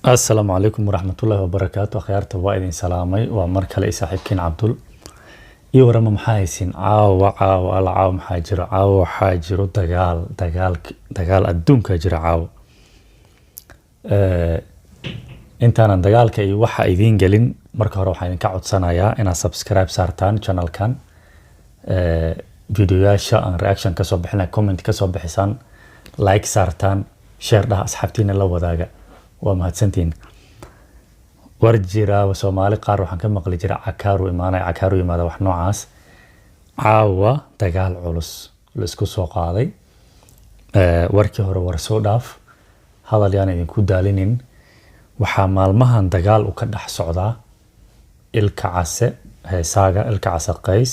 السلام عليكم ورحمة الله وبركاته. خيارته وايدين سلامي ومركل إي صاحبكين عبدول يورما محايسين عاو العاو محاجر عاو حاجر دقال الدونك جرى عاو انت انا دقالك اي وحا ايدين قلين مركا روحا ايدين كعود سنايا انا سبسكرايب سارتان channel كان فيديوهاشا ان رياكشن كسو بحنا كومنت كسو بحسان لايك سارتان شير ده اصحابتين اللو وداقا ومهدسنتين warjira wa Soomaali qaar waxaan ka maqli jiray cakaaru imaada wax noocaas caawa dagaal culus la isku soo qaaday warkii hore war soo dhaaf hadal yaan idinku daalinin waxa maalmahan dagaal u ka dhax socdaa ilka case heesaaga ilka case qays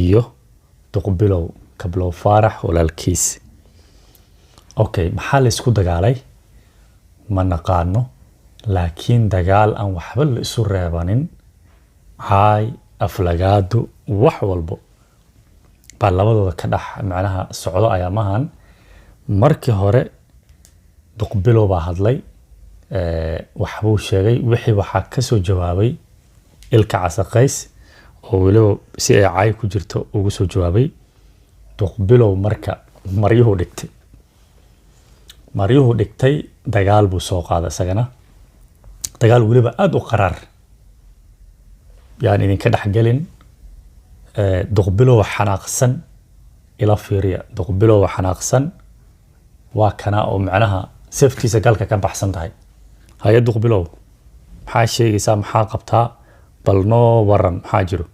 iyo duqbilow kablow faarax walaalkiis okay maxaa la isku dagaalay ma naqaano لكن دجال أن وحبل سر بانين هاي أفلاجادو وحولبو باللبضو كدح معناها الصعوبة أيامهن مركي هوري دقبلو بهادلي وحبو شيء وحي وحكسو جوابي الكعسة قيس ولو سي عاي كجرتو وجسو جوابي دقبلو مركا مريوه دكتي دجال بسوق هذا سجنه dagaal waliba aad u qarar yani idin ka dhaxgalin duqbilow xanaaqsan ila fiiriya duqbilow xanaaqsan waa kana oo macnaha safetiisa galka ka baxsan tahay hay duqbilow maxaa sheegaysaa maxaa qabtaa bal noo waran maxaa jiro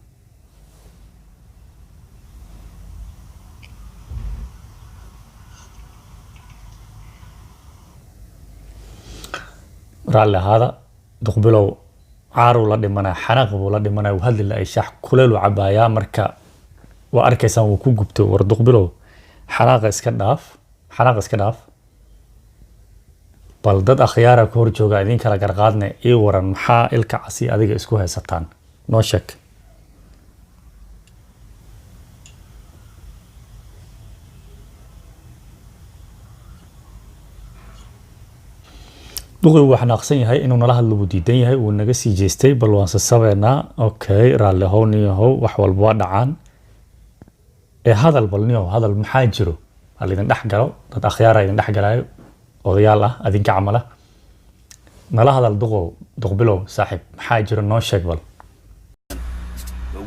raalli hada duqbilow caaru la dhimanaa xanaaq buu la dhimanaa hadli la ishax kuleel cabaaya marka waa arkaysan uu ku gubto war duqbilow xanaaq iska dhaaf bal dad akhyaara ku hor jooga idin kala garqaadne ee waran maxaa ilka casi adiga isku haysataan noo sheeg duqi waxa naqsan yahay inuu nala hadlo diidan yahay uu naga sii jeestay bal waan sasabeena okay raali howniyo wax walba dhacaan hadal balniyo hadal maxaa jiro halidin dhax galo dad akhyaar idin dhax galaayo odayaal ah adinka camala nala hadal duqbilow saaxib maxaa jiro noo sheeg bal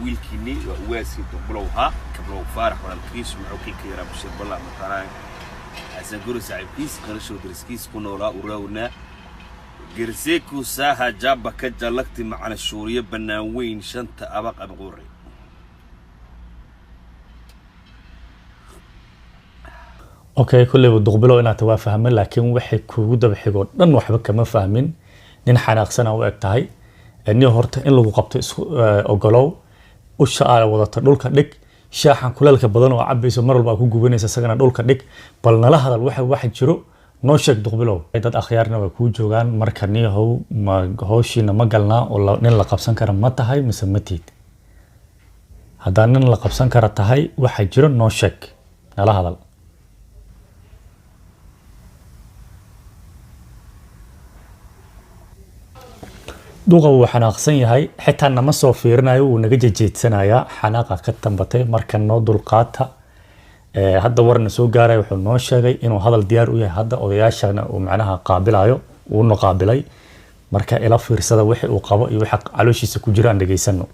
wiilkiini waa waasi duqbilow ha kablow faarax walaalkiis muxuu ka yaraa bashir balla maqaraan asan guru saaxiibkiis qarasho dariskiis ku noolaa urawna جرسيكو ساها جابا كجالكتي معنا الشورية بناوين شنطة أباق أبغوري اوكي كل الدغبلو انا توا فهمن لكن وحي كودا بخيغو دن waxba kama fahmin nin xanaaqsan oo egtahay inii horta in lagu qabto ogolow u shaar wadata dhulka dhig shaaxan kuleelka badan oo cabayso mar walba ku gubanaysa sagana dhulka dhig bal nala hadal wax jiro noo sheeg duqbilow dad akhyaarna waa ku joogan marka niyahow ma hooshina ma galna oo nin la qabsan kara ma tahay mise ma tiid haddaan nin la qabsan kara tahay waxa jiro noo sheeg nala hadal duqa uu xanaaqsan yahay xitaa nama soo fiirinayo uu naga jejeedsanaya xanaaqa ka tambatay marka noo dulqaata hadda warna soo gaaray wuxuu noo sheegay inuu hadal diyaar u yahay hadda odayaashana uu macnaha qaabilayo uu noo qaabilay marka ila fiirsada wixii uu qabo iyo waxa calooshiisa ku jira aan dhageysano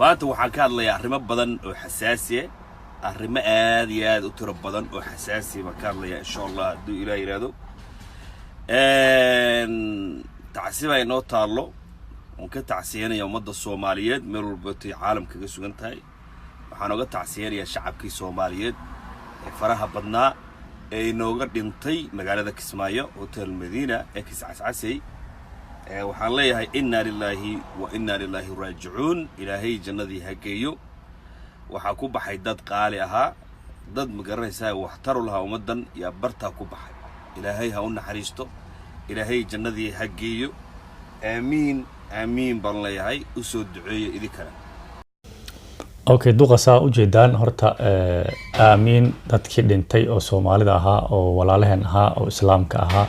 maanta waxaan ka hadlayaa arrimo badan oo xasaasi ah arrimo aad iyo aad u tiro badan oo xasaasi ah ka hadlayaa insha Allah hadduu Ilaahay yiraahdo tacsiib ay noo taalo oo ka tacsiyanaya ummadda Soomaaliyeed meel walba ee caalamka ka sugan tahay waxaan uga tacsiyanayaa shacabkii Soomaaliyeed ee faraha badnaa ee inooga dhintay magaalada Kismaayo hotel Madiina ee Kiscascasay waxaan leeyahay inna lillahi wa inna ilayhi raaji'uun ilaahay jannadii ha geeyo waxa ku baxay dad qaali ahaa dad magaranaysa wax taru laha ummadan iyo barta ku baxay ilaahay ha u naxariisto ilaahay jannadii ha geeyo aamiin baan leeyahay u soo duceeyo idinkana okay duqa saa u jeedaan horta aamiin dadkii dhintay oo Soomaalida ahaa oo walaalaheen ahaa oo islaamka ahaa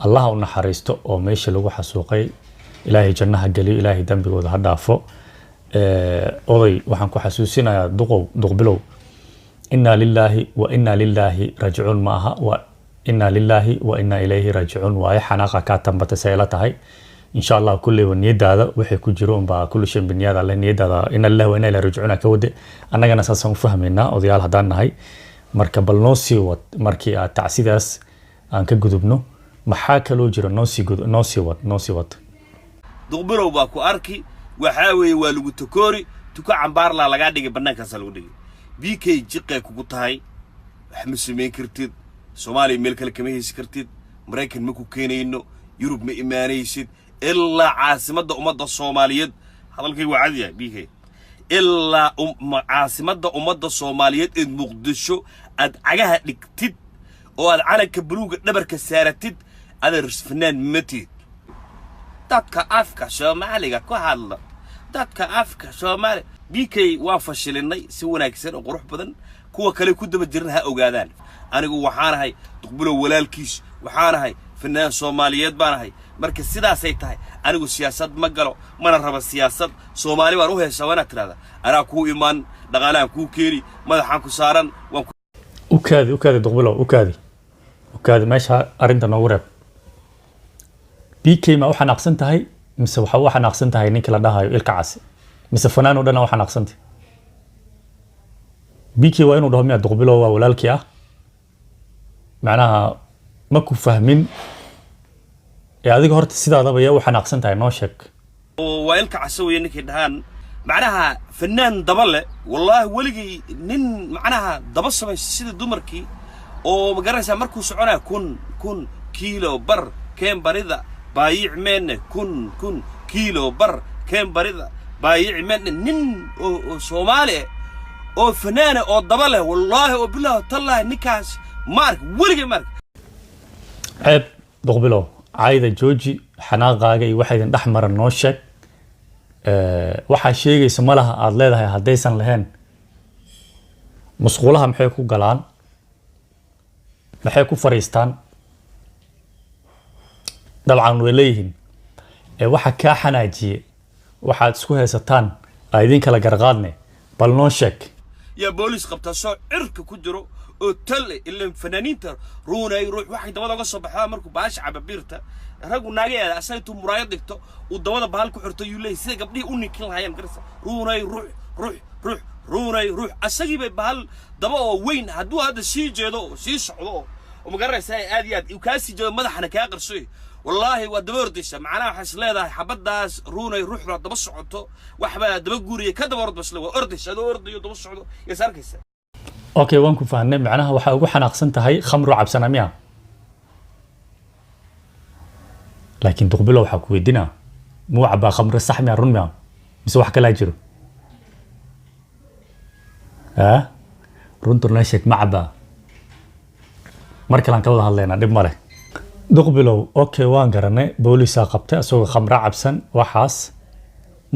Allah u naxariisto oo meesha lagu xasuuqay ilaahay jannaha galiyo ilaahay dambigooda ha dhaafo oday waxaan ku xasuusinayaa duqbilow inna lillahi raji'un maaha wa inna lillahi wa inna ilayhi raji'un waa xanaaqa ka tambata sayla tahay insha Allah kulli niyadaada waxay ku jiraan baa kulli shay biniyada la niyadaada inna lillahi wa inna ilayhi raji'un ka wada annagana saasan fahmeynaa odayaal hadaan nahay marka bal noo sii wad markii aad tacsidaas aan ka gudubno maxaa kaloo jira noo sii wad duqbilow baa ku arki waxa weeye waa lagu takoori tuka cambaar la laga dhigay banaankaas lagu dhigay BK jiqay kugu tahay wax ma sameyn kartid Soomaaliya meel kale kama haysan kartid Mareykan ma ku keenayno Yurub ma imaanaysid illa caasimadda ummadda Soomaaliyeed hadalkaygu waa cadi yahay BK illa caasimadda ummadda Soomaaliyeed ee Muqdisho aad cagaha dhigtid oo aad calanka buluuga dhabarka saaratid aad fanaan matid dadka afka Soomaaliga ku hadla dadka afka Soomaali BK waa fashilinay si wanaagsan oo qurux badan kuwa kale ku daba jiran ha ogaadaan anigu waxaanahay duqbilow walaalkiis waxaanahay fanaan Soomaaliyeed baanahay marka sidaas ay tahay anigu siyaasad ma galo mana raba siyaasad Soomaali waan u heesawana tirada ana ku iman dhaqaalahan ku keeni madaxan ku saaran waan ukaadi duqbilow ukaadi meesha arinta noogu reeb BK ma waxaan aqsan tahay mise waxa waxaan aqsan tahay ninka la dhahayo ilka cas mise fanaan oo dhan waxaan aqsan tahay BK waa inuu dhaho miyaa duqbilow waa walaalkii ah macnaha ma ku fahmin adiga horta sidaadaba yaa waxaan aqsan tahay noo sheeg waa ilka cas weeye ninkii dhahan macnaha fanaan dabale wallahi waligii nin macnaha daba samay sida dumarkii oo magaranaysa markuu soconaa kun kiilo bar keen barida بايع من كن كيلو بر كم بريدة بايع من نن أو سومالي أو فنانة أو ضبله والله وبالله طلع نكاس مارك ولقي مارك عيب ضقبله عايدة جوجي حناقة واحد أحمر النوشك waxa sheegaysa malaha aad leedahay hadaysan lahayn masquulaha maxay ku galaan maxay ku fariistaan dabcan way leeyihiin waxa ka xanaajiye waxaad isku haysataan aydin kala garqaadne bal noo sheeg يا بوليس قبطة سو عرك كجرو وتل اللي فنانين رونا يروح واحد دوادا قصة بحها مركو باش عبابيرتا رجل ناجي أسايتو مرايد دكتو ودوادا بهالكو حرتو يولي سيد قبلي أوني كل هاي مدرسة رونا يروح روح رونا يروح أساجي بهال دوا وين هدو هذا الشيء جدو شيء صعدو ومجرد هاي آديات وكاسي جو مدح أنا كأقر شيء والله ودبردش معنا حسلا ده حبض داس رونا يروح رد بس عطو وحبا دبجوري كده برد بس لو أردش هذا أرد يدبس عطو يسار كيسة. أوكي وانكم فهمنا معناها وحاجة حناقصن تهاي خمر وعبسنا مياه. لكن تقبلوا حكوا يدنا مو عبا خمر الصح مياه رون مياه بس واحد لا يجرو. رون ترناشك معبا. مركلان كوضها اللينا دب ماله. duqbilow okay waan garanay booliska qabtay asoo khamra cabsan waxaas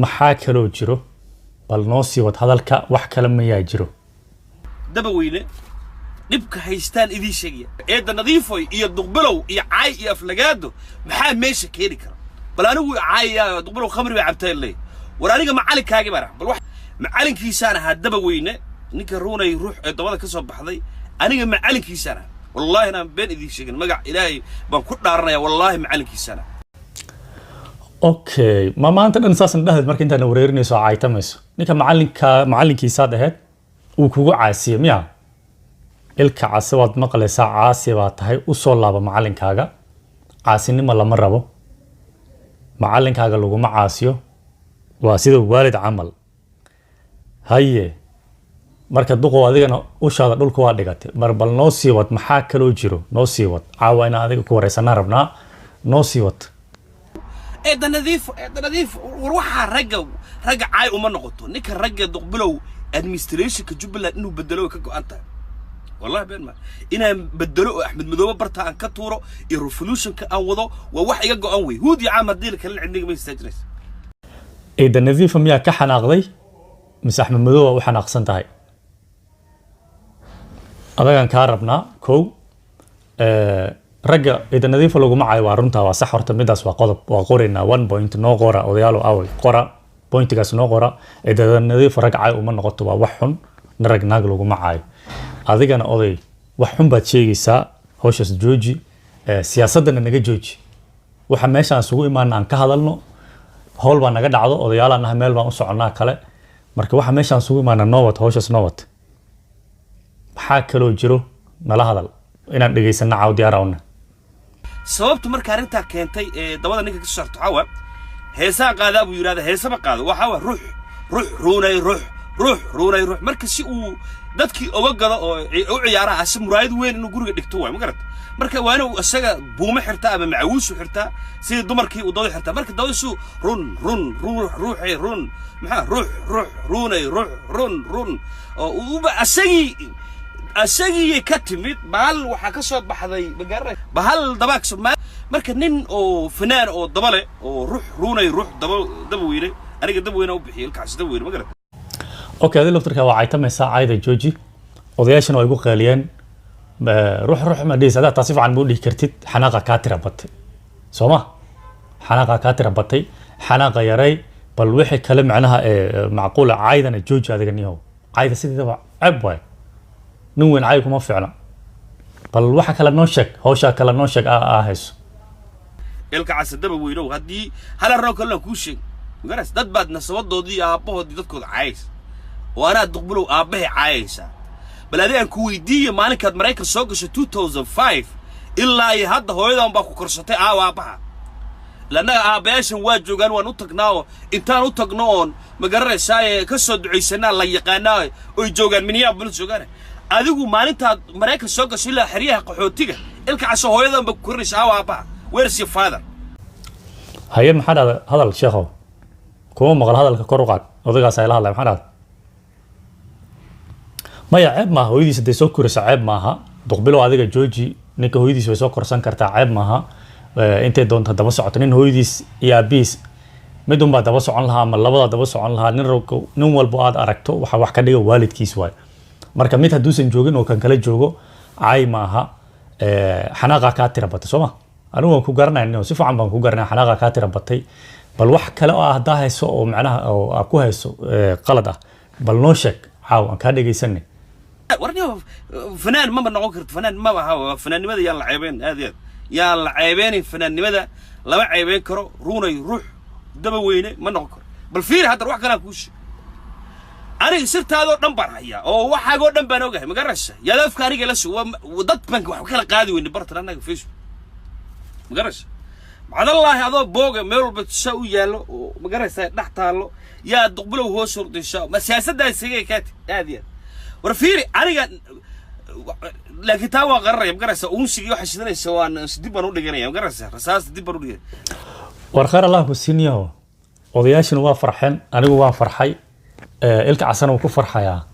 maxaa kale jiro bal noo sii wad hadalka wax kale ma yaa jiro daba weyne dibka haystaan idii sheegay eeda nadiifoy iyo duqbilow iyo caay iyo aflagaado maxaa meesha keeni kara bal anigu caayaya duqbilow khamri bay cabtay leey war aniga macalinkaaga barax bal wax macalinkiisana ha daba weyne ninka ruunay ruux ee dabada ka soo baxday aniga macalinkiisana والله أنا بين إذي شيء مجا إلهي بنكون دارنا والله معلك السنة. أوكي ما أنت أساسا ده مركز أنت نوريرني سو عايتمس نيك معلك كيساد هاد وكوع عاسية ميا إلك عاسوات مقلة ساعة عاسية هاي وصل لابا معلك كاجا عاسيني ما لما ربو معلك كاجا لوجو مع عاسيو واسيد والد عمل هاي marka duqo adigana u shaada dhulka waa dhigatay barbal noo sii wad maxaa kale jiro noo sii wad caawa in adiga ku wareysana rabnaa noo sii wad eeda nadiif waxa raga caay uma noqoto ninka raga duqbilow administration ka Jubbaland inuu bedelo ka go'anta wallahi been ma inaan bedelo Axmed Madoobe barta aan ka tuuro iyo revolution ka aan wado waa wax iga go'an way huudi caam hadii kale cidniga ma istaajinays eeda nadiif miyaa ka xanaaqday مسح من مدوة وحنا أقصن تهاي أبغى كاربنا كو رجع إذا نضيف لو معي وارنتها وصح ورتمداس وقضب وقورنا 1 بوينت نو قرا وديالو أول قرا بوينت جالس نو قرا إذا نضيف رجع ومن نقطة وحن نرجع نقله معي هذا أنا أضي وحن بتشيء سا هوشس جوجي سياستنا نجى جوجي وحماش عن سوق ما نان كهذلنا هول بنا قد عضو وديالا إنها ميل بنا صعنا كله مركب وحماش عن سوق ما نوت هوشس نوت حاكلو جرو نلا هذا إن دقيسنا عودي أراونا sababtu marka arinta keentay dabada ninka ka soo sarto xawa heesa qaada buu yiraahdaa heesa ma qaado waxa waa ruux marka si uu dadkii oga gado oo u ciyaara as muraayad weyn inuu guriga dhigto way ma garad marka waa inuu asaga buuma xirta ama macawiisu xirta sidii dumarkii uu dawada xirta marka dawadiisu run maxaa ruux oo asagii ka timid bahal waxa ka soo baxday magaray bahal dabaaq Soomaali marka nin oo fanaan oo dabale oo ruux daba weeyre aniga daba weeyna u bixiyay ilkaas daba weeyre magaray okay hadii laftirka waa aytamaysa caayda jooji odayaashana way ugu qaaliyeen ruux ma dhiisada taasif aan buu dhigi kartid xanaaqa ka tira batay Sooma xanaaqa ka tira batay xanaaqa yaray bal wixii kale macnaha macquul caaydan jooji adiga niyo caayda sidii abway نوين عايكم ما فعلا بل واحد كلا نوشك هوشا كلا نوشك هيس إلك عسى دبا وينو هدي هلا الرو كلا كوشي مقرس داد بعد نسوات دودي أبوه دي دادكود عايز وأنا أدقبلو أبه عايزة بلادي أن كويدية ماني كاد مرايكا سوكش 2005 إلا يهد هو يدام باكو كرشتي أبها لأن أباش واجو قان ونطقناو إنتان نطقناون مقرس هاي كسو دعيسنا الله يقانا ويجوغان من يابلو جوغان adigu maalinta Mareykan soo gashay ilaa xiriyaha qaxootiga ilka casho hooyadan ba ku korinaysaa waaba where's your father haye maxaa hadal sheekho kuma maqal hadalka kor u qaad odagaas ay la hadlay maxaa maya ceeb ma hooyadiis de soo korisa ceeb maaha duqbilo adiga jooji ninka hooyadiis way soo korsan kartaa ceeb maaha intay doonto daba socoto nin hooyadiis iyo abiis midun baa daba socon lahaa ama labada daba socon lahaa nin walba aad aragto waxa wax ka dhiga waalidkiis waay marka mid haduusan joogin oo kan kala joogo caay maaha xanaaqa ka tira batay Sooma anigu waan ku garanaynaa si fiican baan ku garanaa xanaaqa ka tira batay bal wax kale oo ahdaa hayso oo macnaha oo ku hayso qalad ah bal noo sheeg caaw aan ka dhageysanay warniyo fanaan ma noqon karto fanaan ma aha fanaannimada yaa la ceebeen aad yaa la ceebeen fanaannimada lama ceebeen karo ruux daba weyne ma noqon karo bal fiir hadda wax kale ku sheeg أنا صرت هذا دمبر هيا أو واحد هو دمبر وجه مقرش يا لف كاري جلس وضد بنك وحكي قاضي وإني برت لنا فيش مقرش على الله هذا بوجه ميرو بتسوي يالو مقرش تحت له يا دقبله هو شرط الشاو ما سياسة ده سيجي كات هذه ورفيري أنا لكن توا غرّي مقرش أونسي يوحش ذني سواء سديب بنود جريه مقرش رصاص سديب بنود جريه ورخير الله والسينيو وضياش نوافرحن أنا وافرحي ilka casana ku farxaya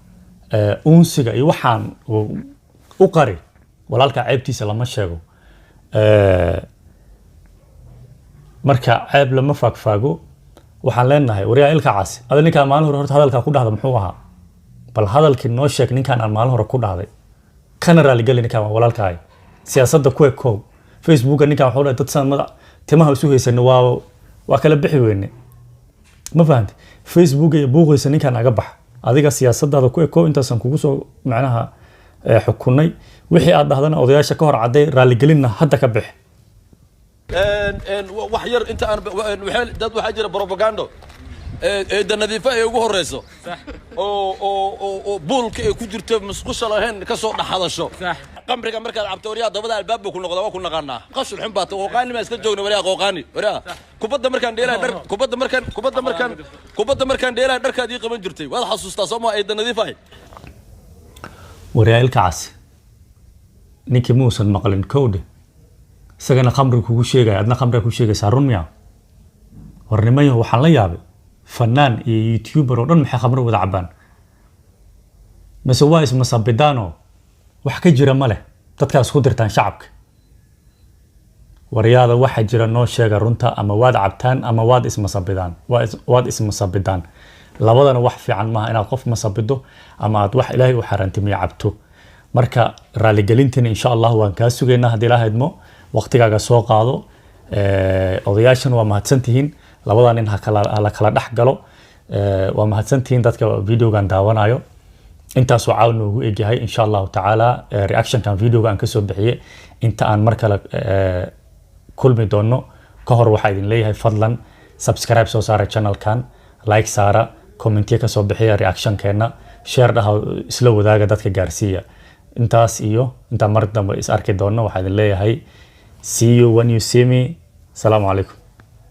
uunsiga iyo waxaan u qari walaalka ceebtiisa lama sheego marka ceeb lama faagfaago waxaan leenahay wariyaa ilka cas adoo ninka maalin hore horta hadalka ku dhahda muxuu ahaa bal hadalkii noo sheeg ninkan aan maalin hore ku dhahday kana raali gali ninkan walaalkaay siyaasadda ku ekow Facebook ninkan wuxuu dhahay dad sanad timaha isu haysan waa kala bixi weyne ما فهمت فيسبوك يبغى يسنيك أنا أجبح هذيك السياسة هذا كوي كو أنت سنكوسو معناها حكوني وحي هذا أنا أضيع شكور عادي رالي قلنا حتى كبح وحير أنت أنا وحيل ده وحجر بروباغاندا ده نظيفة يجوه الرئيسو صح أو بول كجرت مسقوش لهن كسر نحضر شو صح قمرك أمريكا عبتوريا ده بدأ الباب وكنا قدوا كنا قرنا قصوا الحين بات وقاني ما يسكت جونا وريا قوقاني وريا كبد أمريكان ديلا در كبد أمريكان ديلا در كذي قبل جرتي وهذا حسوس تصمم ده نظيفة وريا الكعس نيكي موسى المقلن كود سجن خمر كوشيجا أدنى خمر كوشيجا سارون ميا ورنميه وحلا يابي فنان يوتيوبر ودن maxay khamro wada cabaan masawaa isma sabidano wax ka jira ma leh dadka isku dirtaan shacabka wariyada waxa jira noo sheega runta ama waad cabtaan ama waad isma sabidaan labadana wax fiican maaha inaad qof masabido ama aad wax ilaahay u xaaraantimiye cabto marka raaligelintina insha Allah waan kaa sugaynaa haddii ilaahay idmo waqtigaaga soo qaado odayaashan waa mahadsantihiin labada nin ha kala dhex galo waa mahadsantihiin dadka videogan daawanayo intaas oo caawn ugu eegyahay insha Allah taala reaction kan videoga aan ka soo bixiyay inta aan mar kale kulmi doono ka hor waxa idin leeyahay fadlan subscribe soo saara channel kan like saara comment ka soo bixiya reaction keena share dhaha isla wadaaga dadka gaarsiiya intaas iyo inta mar dambe is arki doono waxa idin leeyahay see you when you see me. Assalamu alaikum.